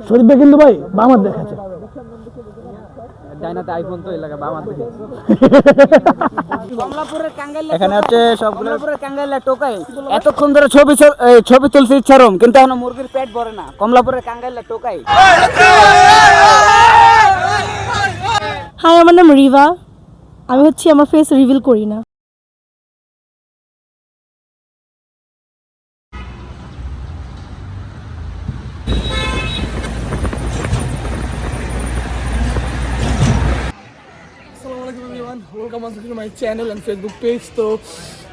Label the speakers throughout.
Speaker 1: শরীফ ভাই কিন্তু ভাই বামাত দেখাচ্ছে
Speaker 2: ডাইনাতে আইফোন তো এলাকা বামাত কমলাপুরের কাঙ্গাইলা এখানে হচ্ছে সব কমলাপুরের কাঙ্গাইলা টোকাই এতক্ষণ ধরে ছবি তুলছি ইচ্ছারম কিন্তু এখন মুরগির পেট ভরে না কমলাপুরের কাঙ্গাইলা টোকাই
Speaker 3: হাই আমার নাম রিভা আমি হচ্ছে আমার ফেস রিভিল করি না
Speaker 1: welcome to my channel and Facebook page. তো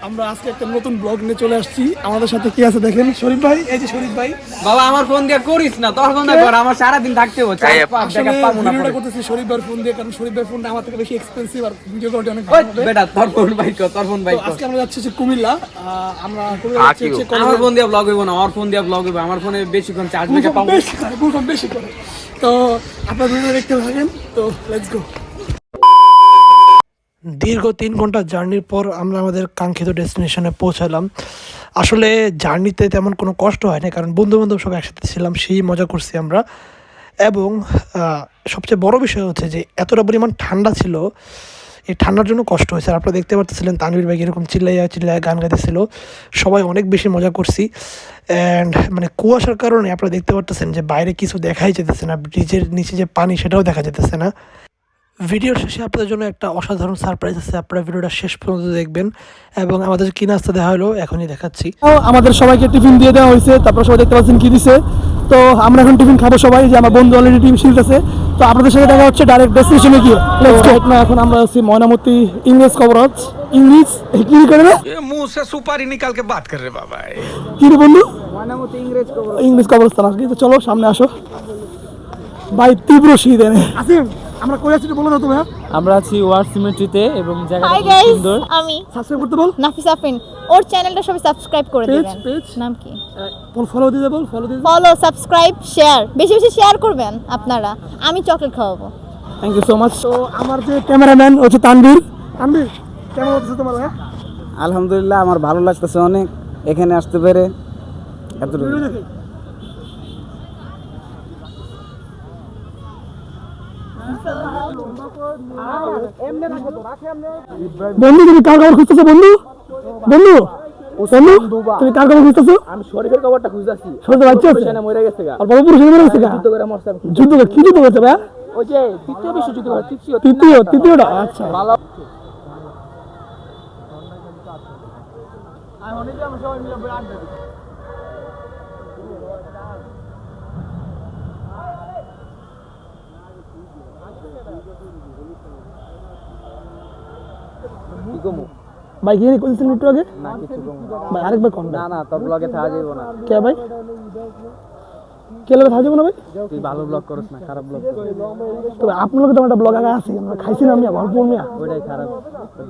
Speaker 1: আমরা আজকে একটা নতুন ব্লগ নিয়ে চলে আসছি। আমাদের সাথে কি আছে দেখেন, শরীফ ভাই। এই যে শরীফ ভাই।
Speaker 2: বাবা আমার ফোন দিয়ে করিস না, তোর ফোন দিয়ে কর, আমার সারা দিন থাকতে হবে।
Speaker 1: দেখা পাবো না, ভিডিওটা করতেছি শরীফ ভাইয়ের ফোন দিয়ে, কারণ শরীফ ভাইয়ের ফোনটা আমার থেকে বেশি এক্সপেন্সিভ আর ভিডিও করতে অনেক ভালো হবে।
Speaker 2: বেটা তোর ফোন ভাই কর, তোর ফোন ভাই কর।
Speaker 1: আজকে আমরা যাচ্ছি কুমিল্লা। আমরা কুমিল্লা যাচ্ছি।
Speaker 2: আমার ফোন দিয়ে ব্লগ হইব না, আমার ফোন দিয়ে ব্লগ হইব। আমার ফোনে বেশিক্ষণ চার্জ ব্যাকআপ পাবো
Speaker 1: বেশি করে। তো আপনারা ভিডিও দেখতে থাকেন। তো লেটস গো। দীর্ঘ 3 ঘন্টা জার্নির পর আমরা আমাদের কাঙ্ক্ষিত ডেস্টিনেশনে পৌঁছালাম। আসলে জার্নিতে তেমন কোনো কষ্ট হয় না, কারণ বন্ধুবান্ধব সব একসাথে ছিলাম, সেই মজা করছি আমরা। এবং সবচেয়ে বড় বিষয় হচ্ছে যে এতটা পরিমাণ ঠান্ডা ছিল, এই ঠান্ডার জন্য কষ্ট হয়েছে। আর আপনারা দেখতে পাচ্ছিলেন তানভীর ভাই এরকম চিল্লাইয়া গান গাইতেছিল, সবাই অনেক বেশি মজা করছি। অ্যান্ড মানে কুয়াশার কারণে আপনারা দেখতে পাচ্ছেন যে বাইরে কিছু দেখাই যেতেছে না, ব্রিজের নিচে যে পানি সেটাও দেখা যেতেছে না। ভিডিওর শেষে আপনাদের জন্য একটা অসাধারণ সারপ্রাইজ আছে, আপনারা ভিডিওটা শেষ পর্যন্ত দেখবেন। এবং আমাদের কি নাস্তা দেওয়া হলো এখনই দেখাচ্ছি। আমাদের সবাইকে টিফিন দিয়ে দেওয়া হয়েছে, তারপর সবাই দেখতে পাচ্ছেন কি দিছে। তো আমরা এখন টিফিন খাবো সবাই, যে আমার বন্ধু অলরেডি টিম শিল্ড আছে। তো আপনাদের সাথে দেখা হচ্ছে ডাইরেক্ট ডেস্টিনেশনে গিয়ে। না এখন আমরা আছি ময়নামতি ইংলিশ কবরজ। ইংলিশ কি করে রে
Speaker 4: मुंह से सुपारी निकाल के बात कर रहे बाबा।
Speaker 1: কি রে বন্ধু?
Speaker 2: ময়নামতি
Speaker 1: ইংলিশ কবরস্থান আসলে। তো চলো সামনে আসো ভাই, তীব্র শীত এনে আসিম। আমরা কই আছি বলো না তুমি?
Speaker 2: আমরা আছি ওয়ার সিমেট্রিতে এবং জায়গাটা
Speaker 3: হাই
Speaker 2: খুব
Speaker 3: গাইস
Speaker 2: সুন্দর।
Speaker 3: আমি
Speaker 1: সাবস্ক্রাইব করতে বল।
Speaker 3: নাফিস আফরিন, ওর চ্যানেলটা সবাই সাবস্ক্রাইব করে দিবেন।
Speaker 1: পেজ
Speaker 3: নাম কি?
Speaker 1: ফলো দিয়ে বল। ফলো দিয়ে
Speaker 3: ফলো, সাবস্ক্রাইব, শেয়ার, বেশি বেশি শেয়ার করবেন আপনারা। আমি চকলেট খাওয়াবো।
Speaker 1: Thank you so much. তো আমার যে ক্যামেরাম্যান হচ্ছে তানভীর। তানভীর কেমন হচ্ছে তোমার? হ্যাঁ
Speaker 2: আলহামদুলিল্লাহ আমার ভালো লাগতেছে অনেক এখানে আসতে পেরে। এতটুকু
Speaker 1: বন্ধু, তুমি কার খবর খুঁজতেছো? বন্ধু বন্ধু তুমি কার খবর খুঁজতেছো?
Speaker 2: আমি শরীফের খবরটা খুঁজতেছি।
Speaker 1: শরীফের বাচ্চা আছে,
Speaker 2: মরে গেছে গা।
Speaker 1: আর বাবা পুরুষ মরে গেছে গা।
Speaker 2: যুদ্ধ করে মরছে।
Speaker 1: যুদ্ধ কি যুদ্ধ করছে ভাই?
Speaker 2: ওই যে তৃতীয় বিশ্বযুদ্ধ,
Speaker 1: তৃতীয়টা। আচ্ছা
Speaker 2: ভালো।
Speaker 1: ভাই কি কইছেন একটু আগে?
Speaker 2: না কিছু কম
Speaker 1: ভাই আরেকবার কোন?
Speaker 2: না না তোর ব্লগে থাকা যাইব না।
Speaker 1: কে ভাই? কে লাগে থাকা যাবে না ভাই?
Speaker 2: তুই ভালো ব্লগ করিস না, খারাপ ব্লগ করিস।
Speaker 1: তবে আপনার তো একটা ব্লগ আগে আছে, আমরা খাইছি না, আমি গল্প মিয়া
Speaker 2: ওইটাই খারাপ।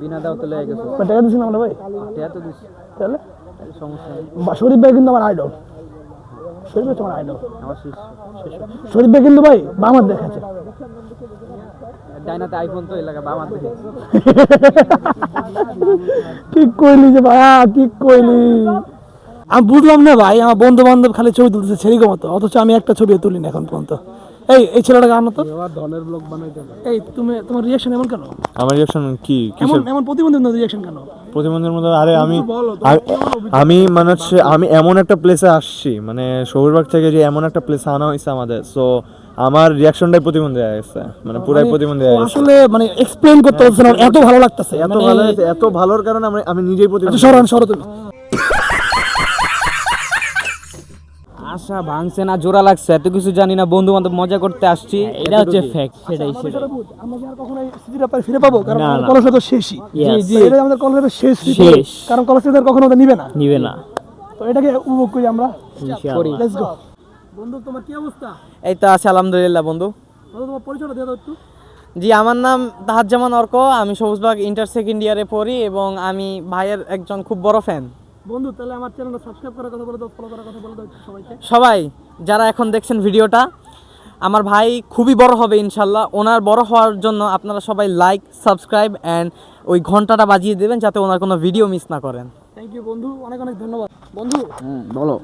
Speaker 2: বিনা দাও তো লেগে গেছে।
Speaker 1: টাকা দিছি না আমরা ভাই।
Speaker 2: এটা তো দিস
Speaker 1: তাহলে
Speaker 2: সমস্যা নেই।
Speaker 1: শরীফ ভাই কিন্তু আমার আইডল। শরীফ ভাই তোমার আইডল।
Speaker 2: আমার শেষ
Speaker 1: শরীফ ভাই কিন্তু ভাই বামাত দেখাচ্ছে
Speaker 2: ডাইনাতে আইফোন তো এলাকা বামাত দেখে।
Speaker 1: কি কইলি যে ভাইয়া, কি কইলি? আমি বুঝলাম না ভাই, আমার বন্ধু বান্ধব খালি ছবি তুলতেছে ছেড়িগো মতো, অথচ আমি একটা ছবি তুলি না এখন পর্যন্ত। এই ছেলেটাকে আনো তো।
Speaker 2: ধনের ব্লগ বানাইতে হবে।
Speaker 1: এই তোমার রিঅ্যাকশন এমন কেন?
Speaker 5: আমার রিঅ্যাকশন কি
Speaker 1: এমন প্রতিবন্ধীর রিঅ্যাকশন কেন?
Speaker 5: প্রতিবন্ধের মধ্যে? আরে আমি মানে হচ্ছে আমি এমন একটা প্লেসে আসছি, মানে শহরবাগ থেকে যে এমন একটা প্লেসে আনা হয়েছে আমাদের, সো আমার রিঅ্যাকশনটাই প্রতিবন্ধী হয়ে গেছে, মানে পুরাই প্রতিবন্ধী হয়ে গেছে।
Speaker 1: আসলে মানে এক্সপ্লেইন করতে পারছ না, এত ভালো লাগতেছে,
Speaker 5: এত ভালো হয়েছে, এত ভালোর কারণে আমি নিজেই প্রতিবন্ধী।
Speaker 1: সরো তুমি।
Speaker 2: আশা ভাঙছে না, জোড়া লাগছে, এত কিছু জানি না, বন্ধু বান্ধব মজা করতে আসছি, এটা হচ্ছে ফ্যাক্ট। সেটাই
Speaker 1: আমরা কি আর কখনো এই স্মৃতিটা ফিরে পাবো? কারণ কলেজ তো শেষই। জি এটা আমাদের কলেজের শেষ, কারণ কলেজ থেকে কখনো ওটা নিবে না। তো এটাকে উপভোগ করি আমরা। Let's go. বন্ধু তোমার কি অবস্থা?
Speaker 2: এই তো আছে আলহামদুলিল্লাহ। বন্ধু
Speaker 1: তোমার পরিচয়টা দিয়ে দাও একটু।
Speaker 2: জি আমার নাম তাহাজ্জামান অর্ক, আমি সবুজবাগ ইন্টার সেকেন্ড ইয়ারে পড়ি এবং আমি ভাইয়ের একজন খুব বড় ফ্যান।
Speaker 1: বন্ধু তাহলে আমার চ্যানেলটা সাবস্ক্রাইব করার কথা বলে দাও, ফলো করার কথা বলে দাও সবাইকে।
Speaker 2: সবাই যারা এখন দেখছেন ভিডিওটা, আমার ভাই খুবই বড় হবে ইনশাল্লাহ। ওনার বড় হওয়ার জন্য আপনারা সবাই লাইক, সাবস্ক্রাইব অ্যান্ড ওই ঘন্টাটা বাজিয়ে দেবেন যাতে ওনার কোনো ভিডিও মিস না করেন।
Speaker 1: থ্যাংক ইউ বন্ধু, অনেক অনেক ধন্যবাদ। বন্ধু
Speaker 2: বলো।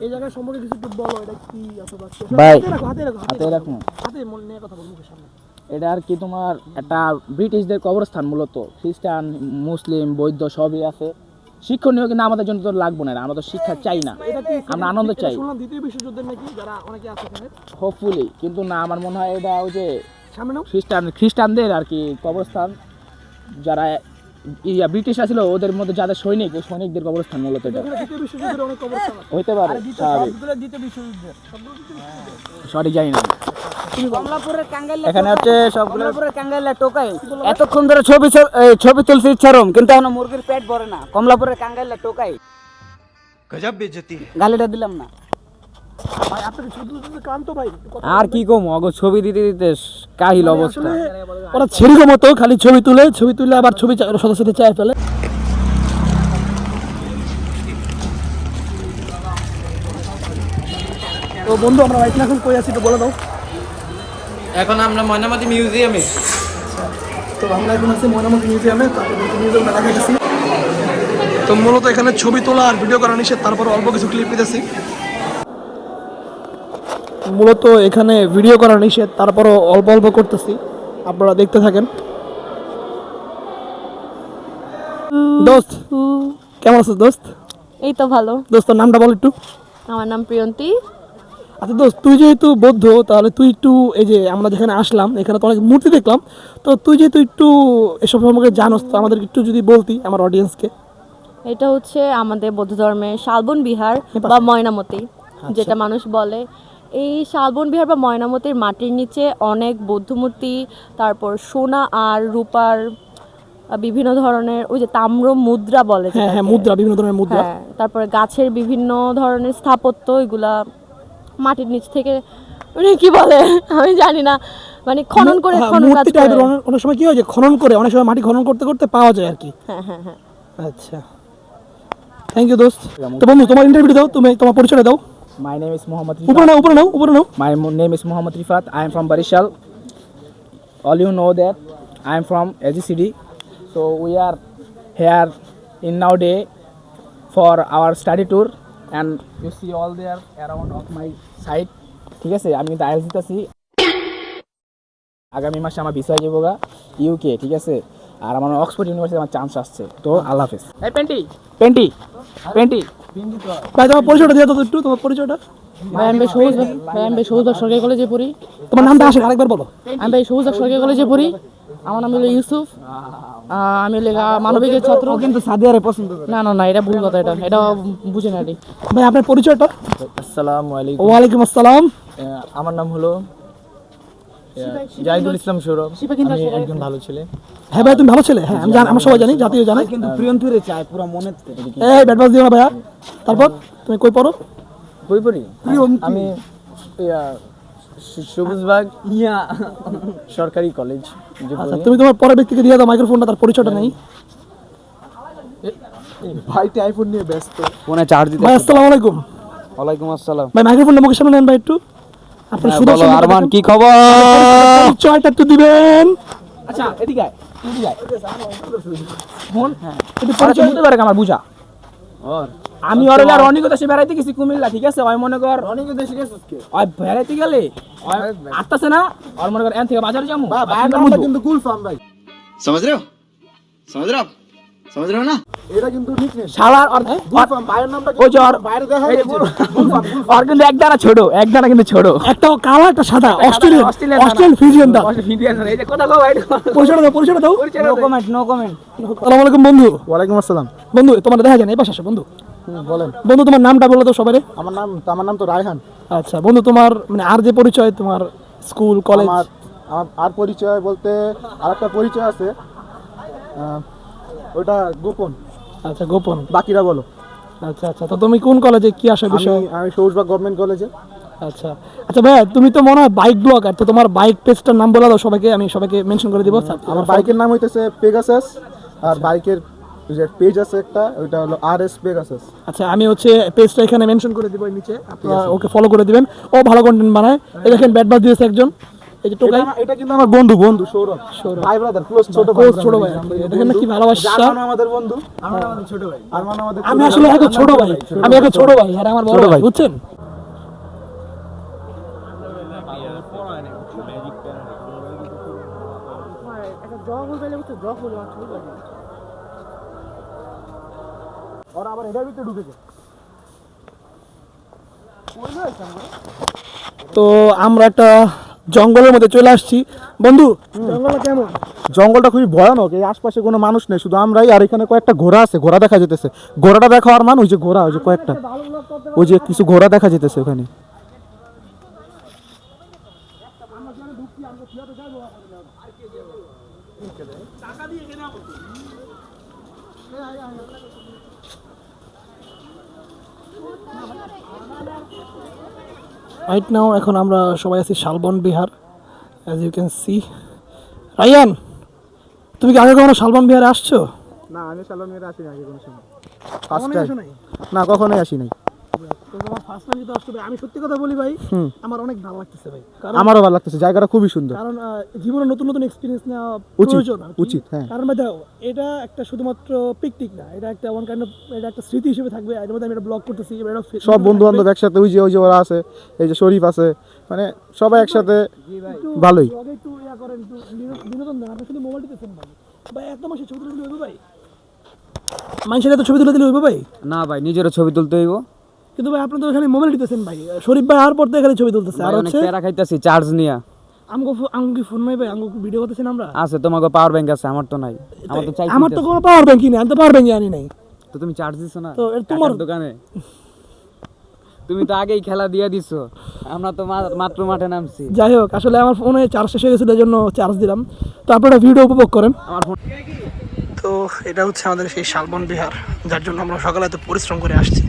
Speaker 1: এই জায়গার সম্পর্কে কিছু একটু বলো, এটা কি অথবা
Speaker 2: ভাই,
Speaker 1: হাতে রাখো
Speaker 2: হাতে রাখো।
Speaker 1: হাতে মন নিয়ে কথা বলবো মুখের সামনে।
Speaker 2: এটা আর কি তোমার একটা ব্রিটিশদের কবরস্থান, মূলত খ্রিস্টান মুসলিম বৌদ্ধ সবই আছে। শিক্ষণীয় কিন্তু আমাদের জন্য তো লাগবে না, আমরা তো শিক্ষা চাই না,
Speaker 1: এটা কি
Speaker 2: আমরা আনন্দ চাই
Speaker 1: শুনলাম দ্বিতীয় বিশ্বযুদ্ধের নাকি যারা অনেকে আছে এখানে
Speaker 2: হোপফুলি, কিন্তু না, আমার মনে হয় এটা ওই যে
Speaker 1: সামনে নাও।
Speaker 2: খ্রিস্টানদের আর কি কবরস্থান, যারা ব্রিটিশরা ছিল ওদের মধ্যে যাদের সৈনিক, ওই সৈনিকদের কবরস্থান মূলত এটা
Speaker 1: এখানে দ্বিতীয় বিশ্বযুদ্ধের অনেক কবরস্থান আছে।
Speaker 2: হইতে পারে, স্বাভাবিক,
Speaker 1: দ্বিতীয় বিশ্বযুদ্ধের
Speaker 2: সঠিক জানি না।
Speaker 6: কমলাপুরের কাঙ্গাইলে
Speaker 2: এখানে হচ্ছে সবগুলো
Speaker 6: কমলাপুরের কাঙ্গাইলে টোকাই এতক্ষণ ধরে ছবি তুলছি ইচ্ছারম, কিন্তু এখন মুরগির পেট ভরে না। কমলাপুরের কাঙ্গাইলে টোকাই
Speaker 4: गजब बेइज्जती है।
Speaker 6: গালিটা দিলাম না।
Speaker 1: ভাই আপনাদের ছোট ছোট ক্লান্ত ভাই একটু কথা
Speaker 2: আর কি কম, অগো ছবি দিতে দিতে কাহিল অবস্থা।
Speaker 1: আসলে ওরা ছেড়ির মতো খালি ছবি তুলে আবার ছবি সদস্যদের চায় ফেলে। তো বন্ধু আমরা রাইট এখন কই আছি একটু বলে দাও।
Speaker 2: এখন আমরা ময়নামতি মিউজিয়ামে।
Speaker 1: তো আমরা এখন আছি ময়নামতি মিউজিয়ামে, তারপর মিউজিয়াম মেলা গেছি। তো মূলত এখানে ছবি তোলা আর ভিডিও করা নিষেধ, তারপর অল্প কিছু ক্লিপ নিতেছি। মূলত এখানে ভিডিও করা নিষেধ, তারপরও অল্প অল্প করতেছি, আপনারা দেখতে থাকেন। দোস্ত কেমন আছিস দোস্ত?
Speaker 3: এই তো ভালো।
Speaker 1: দোস্ত নামটা বল একটু।
Speaker 3: আমার নাম প্রিয়ন্তী।
Speaker 1: আচ্ছা দোস্ত, তুই যেহেতু বৌদ্ধ, তাহলে তুই একটু এই যে আমরা যেখানে আসলাম এখানে তো অনেক মূর্তি দেখলাম, তো তুই যেহেতু একটু এসব সম্পর্কে জানোস, তো আমাদের একটু যদি বলতি আমার অডিয়েন্সকে।
Speaker 3: এটা হচ্ছে আমাদের বৌদ্ধ ধর্মের শালবন বিহার বা ময়নামতি যেটা মানুষ বলে। এই শালবন বিহার বা ময়নামতির মাটির নিচে অনেক বৌদ্ধ মূর্তি, তারপর সোনা আর রূপার বিভিন্ন ধরনের ওই যে তাম্র মুদ্রা বলে
Speaker 1: হ্যাঁ হ্যাঁ,
Speaker 3: যেটাকে।
Speaker 1: মুদ্রা, বিভিন্ন ধরনের মুদ্রা।
Speaker 3: হ্যাঁ, তারপরে গাছের বিভিন্ন ধরনের স্থাপত্য, এগুলা মাটির নিচ থেকে মানে কি বলে আমি জানি না, মানে খনন করে
Speaker 1: হ্যাঁ,
Speaker 3: খনন কাজ
Speaker 1: মূর্তি
Speaker 3: করে।
Speaker 1: টাইপের অনেক সময় কি হয় যে খনন করে, অনেক সময় মাটি খনন করতে করতে পাওয়া যায় আর কি।
Speaker 3: হ্যাঁ হ্যাঁ হ্যাঁ।
Speaker 1: আচ্ছা, থ্যাংক ইউ দোস্ত। তো বন্ধু তোমার ইন্টারভিউ দাও, তুমি তোমার পরিচয় দাও।
Speaker 2: My name is Muhammad
Speaker 1: উপরে
Speaker 2: Rifat.
Speaker 1: নাও, উপরে নাও, উপরে নাও।
Speaker 2: My name is Muhammad Rifat. I am from Barishal. All you know that I am from AGCD. So we are here in nowadays for our study tour, and you see all there around of my side. ঠিক আছে, আমি কিন্তু IELTS দিতেছি। আগামী মাসে আমার visa যাবো গা ইউকে, ঠিক আছে, আর আমার অক্সফোর্ড ইউনিভার্সিটি আমার চান্স আসছে। তো আল্লাহ হাফেজ। এই পেন্টি পেন্টি পেন্টি
Speaker 1: ভাই তোমার পরিচয়টা দিয়ে দাও তো একটু, তোমার পরিচয়টা।
Speaker 3: ভাই আমি সবুজ সরকারি কলেজে পড়ি।
Speaker 1: তোমার নামটা আসে আরেকবার বলো।
Speaker 3: আমি ভাই সবুজ সরকারি কলেজে পড়ি। আমার নাম হলো ইউসুফ। আমি হলো মানবিকের ছাত্র।
Speaker 2: কিন্তু সাদিয়ারে পছন্দ করে।
Speaker 3: না না না, এটা ভুল কথা, এটা বুঝে না।
Speaker 1: ভাই আপনার পরিচয়টা।
Speaker 2: আসসালামু আলাইকুম।
Speaker 1: ওয়ালাইকুম আসসালাম।
Speaker 2: আমার নাম হলো জাহিদুল ইসলাম সৌরভ। আমি একজন ভালো ছেলে।
Speaker 1: হ্যাঁ ভাই তুমি ভালো ছেলে, হ্যাঁ আমি জানি, আমরা সবাই জানি, জাতীয় জানি।
Speaker 2: কিন্তু প্রিয়ন্তরে চাই পুরো মনে।
Speaker 1: এই ব্যাটবাস দিও না ভাইয়া। তারপর তুমি কই পড়ো?
Speaker 2: বই পড়ি আমি সবুজবাগ সরকারি কলেজ।
Speaker 1: আচ্ছা তুমি তোমার পরের ব্যক্তিকে দিয়ে দাও মাইক্রোফোনটা, তার পরিচয়টা নেই।
Speaker 5: ভাইটি আইফোন নিয়ে ব্যস্ত।
Speaker 2: ফোনে চার্জ দিতে।
Speaker 1: ভাই আসসালামু আলাইকুম।
Speaker 2: ওয়ালাইকুম আসসালাম।
Speaker 1: ভাই মাইক্রোফোনটা মুখের সামনে নেন ভাই একটু। আপনি সুদর্শন
Speaker 2: আরমান, কি খবর?
Speaker 1: পরিচয়টা একটু দিবেন।
Speaker 2: আচ্ছা এদিকে আয়, এদিকে আয়। ফোন একটু পরিচয় দিতে পারে আমার বুঝা। আমি ওর আর অনেক দেশে বেড়াইতে গেছি কুমিল্লা, ঠিক আছে, ওই মনে কর অনেক দেশে গেছিস কে ওই বেড়াইতে গেলে আসতেছে না, আর মনে কর এন থেকে বাজারে যাবো
Speaker 5: কিন্তু কুল ফার্ম ভাই,
Speaker 7: समझ रहे हो आप समझ रहे हो ना।
Speaker 5: এটা কিন্তু ঠিক নেই।
Speaker 2: শালার আর
Speaker 5: ভাইয়ের নামটা
Speaker 2: ওই যে ওর
Speaker 5: বাইরে দেখা
Speaker 2: এই যে ওর কিন্তু এক দানা ছোট, এক দানা কিন্তু ছোট।
Speaker 1: একটা কালো একটা সাদা, অস্ট্রেলিয়ান ফিজিয়ান দা।
Speaker 2: এই যে কথা কও ভাই,
Speaker 1: পরিচয়টা দাও, পরিচয়টা দাও।
Speaker 2: No comment, no comment.
Speaker 1: আসসালামু আলাইকুম বন্ধু।
Speaker 5: ওয়ালাইকুম আসসালাম।
Speaker 1: বন্ধু তোমার দেখা যায় না, এই পাশে আসো বন্ধু।
Speaker 5: বলেন।
Speaker 1: বন্ধু তোমার নামটা বলো তো সবাই।
Speaker 5: আমার নাম তো রায়হান।
Speaker 1: আচ্ছা বন্ধু, তোমার মানে আর যে পরিচয়, তোমার স্কুল কলেজ।
Speaker 5: আমার আর পরিচয় বলতে আরেকটা পরিচয় আছে, ওটা গোপন।
Speaker 1: আচ্ছা গোপন,
Speaker 5: বাকিরা বলো।
Speaker 1: আচ্ছা আচ্ছা, তো তুমি কোন কলেজে কি আসার বিষয়?
Speaker 5: আমি সবুজবাগ গভর্নমেন্ট কলেজে।
Speaker 1: আচ্ছা আচ্ছা ভাইয়া, তুমি তো মনে হয় বাইক ব্লগার, তো তোমার বাইক পেজটার নাম বলে দাও সবাইকে, আমি সবাইকে মেনশন করে দিব।
Speaker 5: আমার বাইকের নাম হইতেছে পেগাসাস, আর বাইকের যে পেজ আছে একটা, ওইটা হলো আরএস পেগাসাস।
Speaker 1: আচ্ছা আমি হচ্ছে পেজটা এখানে মেনশন করে দিব নিচে, আপনারা ওকে ফলো করে দিবেন, ও ভালো কন্টেন্ট বানায়। এই দেখেন ব্যাট বাস দিয়েছে একজন, এই যে টোকাই,
Speaker 5: এটা কিন্তু আমার বন্ধু সৌরভ ভাই ব্রাদার ক্লোজ ছোট
Speaker 1: ভাই দেখেন না কি ভালোবাসা।
Speaker 5: আমাদের বন্ধু আমাদের ছোট ভাই আমাদের
Speaker 1: আমি আসলে এখন ছোট ভাই, আমি এখন ছোট ভাই আর আমার বড় ভাই, বুঝছেন? তো আমরা একটা জঙ্গলের মধ্যে চলে আসছি। বন্ধু, জঙ্গলটা কেমন?
Speaker 5: জঙ্গলটা খুবই ভয়ানক, এই আশপাশে কোনো মানুষ নেই, শুধু আমরাই, আর এখানে কয়েকটা ঘোড়া আছে, ঘোড়া দেখা যেতেছে। ঘোড়াটা দেখো আর ওই যে ঘোড়া, ওই যে কয়েকটা, ওই যে কিছু ঘোড়া দেখা যেতেছে ওখানে।
Speaker 1: রাইট নাও এখন আমরা সবাই আছি Shalban Vihar, as you can see. Ryan, তুমি কি আগে কখনো শালবন বিহারে আসছো?
Speaker 5: না, আমি শালবন বিহারে আসিনি আগে কোনো সময়, ফার্স্ট টাইম। না, কখনোই আসি নাই।
Speaker 1: আমি সত্যি কথা বলি ভাই, আমার অনেক ভালো লাগতেছে ভাই,
Speaker 5: আমারও ভালো লাগতেছে, জায়গাটা খুবই সুন্দর।
Speaker 1: কারণ জীবনে নতুন নতুন এক্সপিরিয়েন্স নেওয়া
Speaker 5: উচিত,
Speaker 1: প্রয়োজন আর কি।
Speaker 5: উচিত, হ্যাঁ।
Speaker 1: কারণ ভাই দেখো, এটা একটা শুধুমাত্র পিকনিক না, এটা একটা ওয়ান কাইন্ড অফ, এটা একটা স্মৃতি হিসেবে থাকবে। এর মধ্যে আমি এটা ব্লগ করতেছি,
Speaker 5: সব বন্ধু বান্ধব একসাথে, ওই যে ওরা আছে, এই যে শরীফ আছে, মানে সবাই একসাথে, ভালোই।
Speaker 1: একটু ইয়া করেন, একটু বিনোদন দেন। আপনি শুধু মোবাইল দিতেছেন ভাই, ভাই এত মাসে ছবি তুলে দিলে হইবে ভাই? মানুষের এত ছবি তুলে দিলে হইবে ভাই?
Speaker 6: না ভাই, নিজেরও ছবি তুলতে হইব।
Speaker 1: কিন্তু ভাই আপনি তো এখানে মোবাইল দিতেছেন ভাই। শরীফ ভাই আর পর তো এখানে ছবি তুলতেছে, আর
Speaker 6: অনেক
Speaker 1: হচ্ছে
Speaker 6: প্যারা খাইতাছি চার্জ নিয়া।
Speaker 1: আমগো কি ফোন নাই ভাই? আমগো ভিডিও করতেছেন আমরা।
Speaker 6: আছে, তোমাকে পাওয়ার ব্যাংক আছে, আমার তো নাই। আমার তো চাই,
Speaker 1: আমার তো কোনো পাওয়ার ব্যাংকই নেই, আমি তো পাওয়ার ব্যাংকই আনি নাই।
Speaker 6: তো তুমি চার্জ দিছো না
Speaker 1: তো তোমার
Speaker 6: কাকার দোকানে? তুমি তো আগেই খেলা দিয়ে দিছো, আমরা তো মাত্র মাঠে নামছি।
Speaker 1: যাই হোক, আসলে আমার ফোনে চার্জ শেষ হয়ে গেছিল, এই জন্য চার্জ দিলাম। তো আপনারা ভিডিও উপভোগ করেন।
Speaker 6: আমার ফোন
Speaker 1: তো এটা হচ্ছে আমাদের সেই শালবন বিহার, যার জন্য আমরা সকালে এত পরিশ্রম করে আসছি।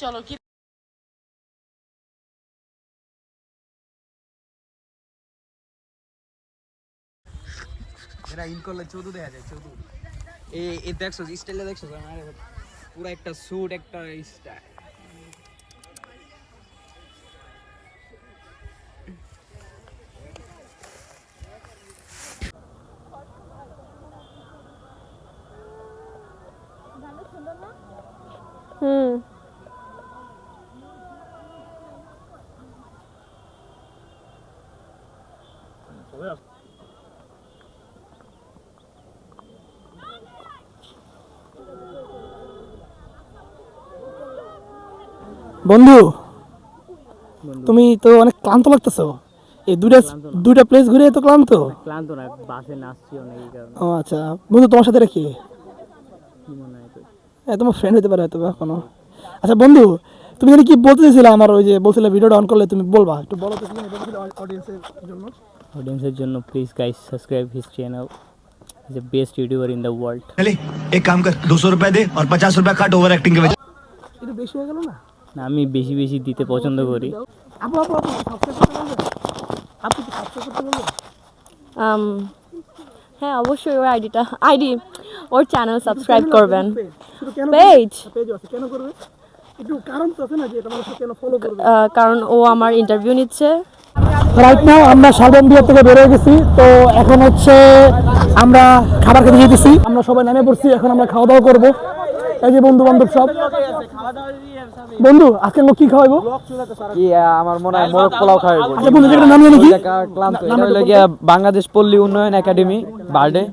Speaker 1: চলো কি
Speaker 6: এরা ইন করলে চৌধু দেখা যায়, চৌধু। এই দেখছো স্টাইলে, দেখছো পুরো একটা স্যুট, একটা স্টাইল।
Speaker 3: হুম।
Speaker 1: বন্ধু, তুমি তো অনেক ক্লান্ত লাগতেছো। এই দুইটা প্লেস ঘুরে তো ক্লান্ত।
Speaker 6: ক্লান্ত না, বাসে নাচছি অনেক, এই কারণে।
Speaker 1: ও আচ্ছা বন্ধু, তোমার সাথে রেখে তোমার ফ্রেন্ড হতে পারে হয়তো বা কোনো। আচ্ছা বন্ধু, তুমি কি বলতে চাইছিলে? আমার ওই যে বলছিলে ভিডিওটা অন করলে তুমি বলবা, একটু বলো তো কি বলছিলে অডিয়েন্সের জন্য।
Speaker 8: ऑडियंसेर জন্য please guys subscribe his channel, is the best YouTuber in the world.
Speaker 4: चले एक काम कर 200 रुपए दे और 50 रुपए काट ओवर एक्टिंग के वजह।
Speaker 1: একটু বেশি হয়ে গেল না?
Speaker 8: না, আমি বেশি বেশি দিতে পছন্দ করি।
Speaker 1: আপু আপু আপু সাবস্ক্রাইব করতে বলবেন? আপু কি সাবস্ক্রাইব করতে বলবেন?
Speaker 3: হ্যাঁ অবশ্যই, ওর আইডি ওর চ্যানেল সাবস্ক্রাইব করবেন।
Speaker 1: শুধু কেন
Speaker 3: পেজ
Speaker 1: পেজ আছে, কেন করবে? একটু কারণ তো আছে না যে এটা মানুষ কেন ফলো করবে?
Speaker 3: কারণ ও আমার ইন্টারভিউ নিচ্ছে।
Speaker 1: রাইট নাও আমরা শালবন বিহার থেকে বের হয়ে গেছি। তো এখন হচ্ছে আমরা খাবার খেতে যেতেছি। আমরা সবাই নেমে পড়ছি, এখন আমরা খাওয়া দাওয়া করবো। এই যে বন্ধু বান্ধব সব। বন্ধু আজকে আমরা কি খাওয়াইবো?
Speaker 6: কি আমার মনে হয় মোরগ পোলাও খাওয়াবো।
Speaker 1: আচ্ছা বন্ধু, যেটা নাম জানি কি?
Speaker 6: ক্লান্ত, এটা হলো গিয়া বাংলাদেশ পল্লী উন্নয়ন একাডেমি বার্ডে।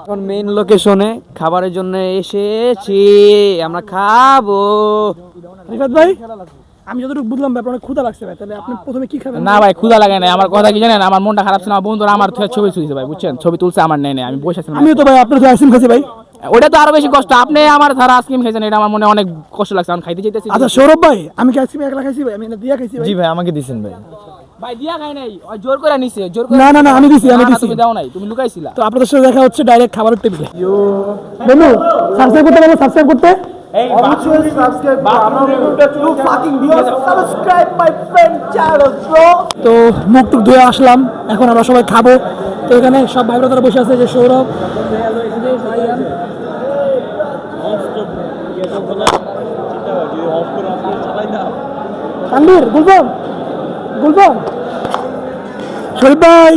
Speaker 6: এখন মেইন লোকেশনে খাবারের জন্য এসেছি, আমরা খাবো।
Speaker 1: রিফাত ভাই, আমি যতটুকু বুঝলাম ব্যাপার অনেক ক্ষুধা লাগছে ভাই, তাহলে আপনি প্রথমে কি খাবেন?
Speaker 2: না ভাই, ক্ষুধা লাগে না। আমার কথা কি জানেন, আমার মনটা খারাপ ছিল, আমার বন্ধুরা আমার থেকে ছবি তুলছে ভাই, বুঝছেন? ছবি তুলছে আমার, নেই আমি বসে আছি।
Speaker 1: আমিও তো ভাই আপনার আইসক্রিম খাচ্ছি ভাই।
Speaker 2: ওটা তো আরো বেশি কষ্ট, আপনি আমার ধারা আইসক্রিম খাইছেন, এটা আমার মনে অনেক কষ্ট লাগছে, আমি খাইতে চাইতেছি।
Speaker 1: আচ্ছা সৌরভ ভাই, আমি কি আইসক্রিম একলা খাইছি ভাই? আমি না দিয়া খাইছি ভাই।
Speaker 5: জি ভাই, আমাকে দিছেন ভাই।
Speaker 2: ভাই দিয়া খাই নাই, ওই জোর করে নিছে, জোর করে।
Speaker 1: না না না, আমি দিছি।
Speaker 2: তুমি দাও নাই, তুমি লুকাইছিলা।
Speaker 1: তো আপনাদের সাথে দেখা হচ্ছে ডাইরেক্ট খাবারের টেবিলে। বন্ধু সাবস্ক্রাইব করতে পারবো? সাবস্ক্রাইব করতে তো মুখ টুক ধুয়ে আসলাম, এখন আমরা সবাই খাবো। তো এখানে সব ভাই ব্রাদার বসে আছে, যে সৌরভ, তানভীর, গুলফাম, গুলফাম, শরীফ ভাই,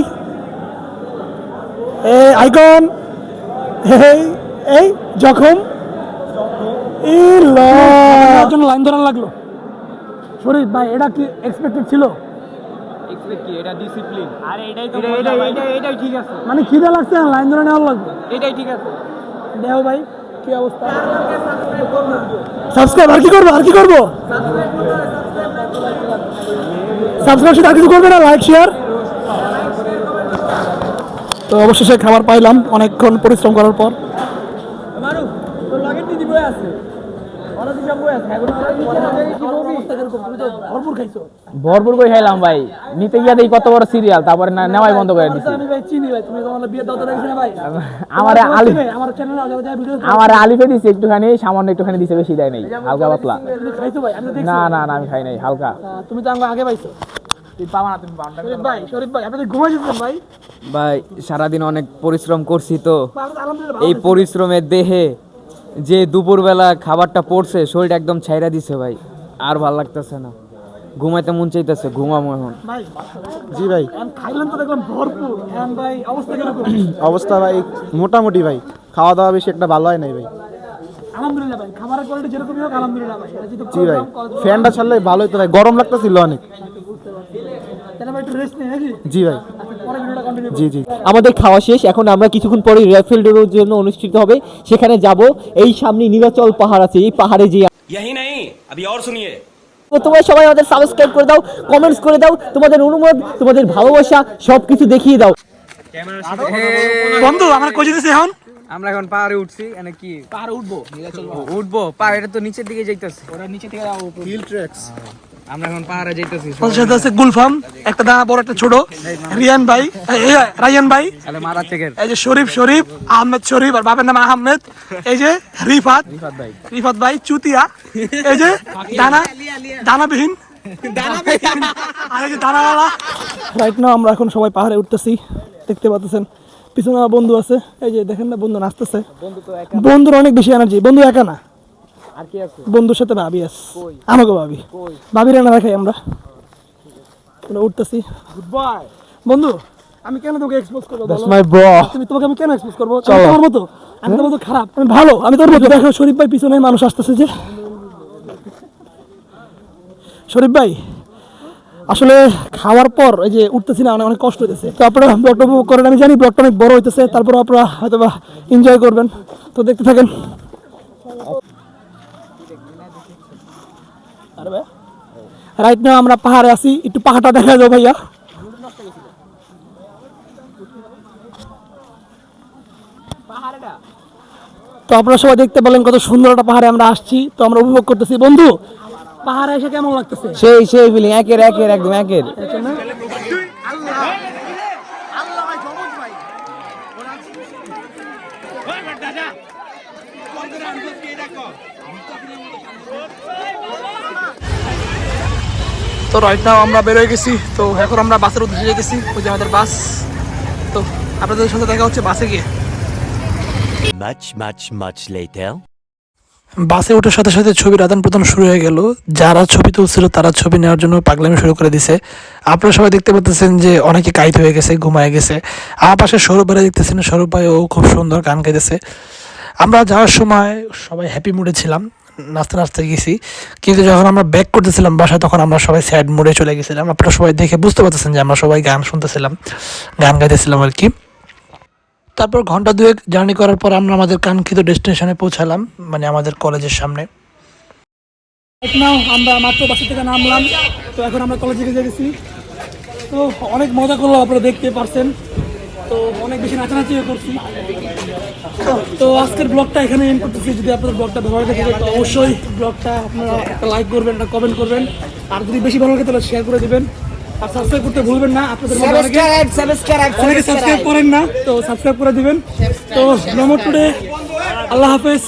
Speaker 1: আইকন, এই জখম, জন্য লাইন ধরা লাগলো। শরীফ ভাই, এটা কি এক্সপেক্টেড ছিল?
Speaker 6: এটাই ঠিক আছে,
Speaker 1: মানে খিদে লাগছে, লাইন ধরে নেওয়ার লাগবে।
Speaker 6: এটাই ঠিক আছে।
Speaker 1: দেহ ভাই, কি অবস্থা? সাবস্ক্রাইব আর কি করবো, আর কি করবো? সাবস্ক্রাইব আর কিছু করবে না, লাইক শেয়ার। তো অবশেষে খাবার পাইলাম অনেকক্ষণ পরিশ্রম করার পর।
Speaker 2: ভরপুর করে খাইলাম ভাই, নিতে গিয়ে দেখি কত বড় সিরিয়াল, তারপরে নেওয়াই বন্ধ করে দিচ্ছি। আমার আলিফে দিচ্ছে একটুখানি, সামান্য একটুখানি দিছে, বেশি দেয় নাই, হালকা পাতলা। না না না, আমি খাই নাই, হালকা।
Speaker 1: তুমি তো আগে পাইছো
Speaker 6: ভাই সারাদিন অনেক পরিশ্রম করছি, তো এই পরিশ্রমের দেহে যে দুপুরবেলা খাবারটা পড়ছে, শরীরটা একদম ছাইরা দিছে ভাই, আর ভাল লাগতেছে না, ঘুমাইতে মন চাইতেছে, ঘুমাবো এখন।
Speaker 5: জি ভাই,
Speaker 1: খাইলাম তো দেখলাম ভরপুর। ভাই অবস্থা কিরকম?
Speaker 5: অবস্থা ভাই মোটামুটি ভাই, খাওয়া দাওয়া বেশি একটা ভালো হয় নাই ভাই।
Speaker 1: আলহামদুলিল্লাহ ভাই, খাবারের কোয়ালিটি যেরকমই হোক আলহামদুলিল্লাহ ভাই।
Speaker 5: জি ভাই, ফ্যানটা ছাড়লে ভালো হতো ভাই, গরম লাগতেছিল অনেক। জি ভাই, জি জি।
Speaker 9: আমাদের খাওয়া শেষ, এখন আমরা কিছুক্ষণ পরে রাইফেল ডোরের জন্য অনুষ্ঠিত হবে, সেখানে যাব। এই সামনে নীলাচল পাহাড় আছে, এই পাহাড়ে যে
Speaker 4: यही नहीं अभी और सुनिए।
Speaker 9: তো তোমরা সবাই আমাদের সাবস্ক্রাইব করে দাও, কমেন্টস করে দাও, তোমাদের অনুমোদন, তোমাদের ভালোবাসা সবকিছু দেখিয়ে দাও।
Speaker 1: বন্ধু আমরা কই যেতেছি এখন?
Speaker 6: আমরা এখন পাহাড়ে উঠছি, এনে কি
Speaker 2: পাহাড়ে উঠবো,
Speaker 6: উঠবো? পাহাড়টা তো নিচের দিকে যাইতেছে,
Speaker 2: ওরা নিচে থেকে
Speaker 5: হিল ট্রেকস।
Speaker 6: আমরা এখন পাহাড়ে যাইতেছি।
Speaker 1: ওর সাথে আছে গুলফাম, একটা দানা বড় একটা ছোট, রিয়ান ভাই, রায়ান ভাই,
Speaker 6: তাহলে মারা থেকে
Speaker 1: এই যে শরীফ, আহমেদ শরীফ, আর বাবার নাম আহমেদ, এই যে রিফাত ভাই চুতিয়া, এই যে দানাবিহীন, আর এই যে দানাওয়ালা। রাইট নাও আমরা এখন সবাই পাহাড়ে উঠতেছি, দেখতে পাচ্ছেন পিছনে আমার বন্ধু আছে, এই যে দেখেন না, বন্ধু নাচতেছে। বন্ধুর অনেক বেশি এনার্জি, বন্ধু একা না, বন্ধুর সাথে ভাবি আছে, আমাকে ভাবি রান্না রাখাই আমরা উঠতেছি। বন্ধু আমি কেন তোকে এক্সপোজ করবো? তোমাকে আমি কেন এক্সপোজ করবো? তোমার মতো আমি তোমার মতো খারাপ, আমি ভালো, আমি তোর মতো। দেখো শরীফ ভাই পিছনে মানুষ আসতেছে, যে শরীফ ভাই আসলে খাওয়ার পর এই যে উঠতেছি না, অনেক কষ্ট হইতেছে। তো আপনারা ব্লগটা উপভোগ করেন, আমি জানি ব্লগটা অনেক বড় হইতেছে, তারপর আপনারা হয়তো বা এনজয় করবেন, তো দেখতে থাকেন। রাইট নাও আমরা পাহাড়ে আছি, একটু পাহাড়টা দেখা যাও ভাইয়া। তো আপনারা সবাই দেখতে পেলেন কত সুন্দর একটা পাহাড়ে আমরা আসছি, তো আমরা উপভোগ করতেছি। বন্ধু পাহাড়ে এসে কেমন লাগতেছে?
Speaker 6: সেই ফিলিং, একের একদম একের।
Speaker 1: তো রাইট নাও আমরা বের হয়ে গেছি, তো এখন আমরা বাসের উদ্দেশ্যে যেতেছি, ওই যে আমাদের বাস। তো আপনাদের সাথে দেখা হচ্ছে বাসে গিয়ে।
Speaker 4: much later.
Speaker 1: বাসে ওঠার সাথে সাথে ছবির আদান প্রদান শুরু হয়ে গেল। যারা ছবি তুলছিল তারা ছবি নেওয়ার জন্য পাগলামি শুরু করে দিছে। আপনারা সবাই দেখতে পাচ্ছেন যে অনেকে কাইত হয়ে গেছে, ঘুমায় গেছে। আমার পাশে সৌরভ ভাই দেখতেছেন, সৌরভ ভাই ও খুব সুন্দর গান গাইতেছে। আমরা যাওয়ার সময় সবাই হ্যাপি মুডে ছিলাম, নাচতে নাচতে গেছি, কিন্তু যখন আমরা ব্যাক করতেছিলাম বাসায়, তখন আমরা সবাই স্যাড মুডে চলে গেছিলাম। আপনারা সবাই দেখে বুঝতে পারতেছেন যে আমরা সবাই গান শুনতেছিলাম, গান গাইতেছিলাম আর কি। তারপর ঘন্টা দুয়েক জার্নি করার পর আমরা আমাদের কাঙ্ক্ষিত ডেস্টিনেশনে পৌঁছালাম, মানে আমাদের কলেজের সামনে। আমরা মাত্র বাসা থেকে নামলাম, তো এখন আমরা কলেজে গেছি। তো অনেক মজা করলাম, আপনারা দেখতে পারছেন, তো অনেক বেশি নাচানাচিও করছি। তো আজকের ব্লগটা এখানে এন্ড করতেছি। যদি আপনাদের ব্লগটা ভালো লাগে থাকে তো অবশ্যই ব্লগটা আপনারা একটা লাইক করবেন, একটা কমেন্ট করবেন, আর যদি বেশি ভালো লাগে তাহলে শেয়ার করে দিবেন, আর সাবস্ক্রাইব করতে ভুলবেন না। আপনাদের মধ্যে অনেকে সাবস্ক্রাইব করেন না, তো সাবস্ক্রাইব করে দিবেন। তো নমো টুডে, আল্লাহ হাফেজ।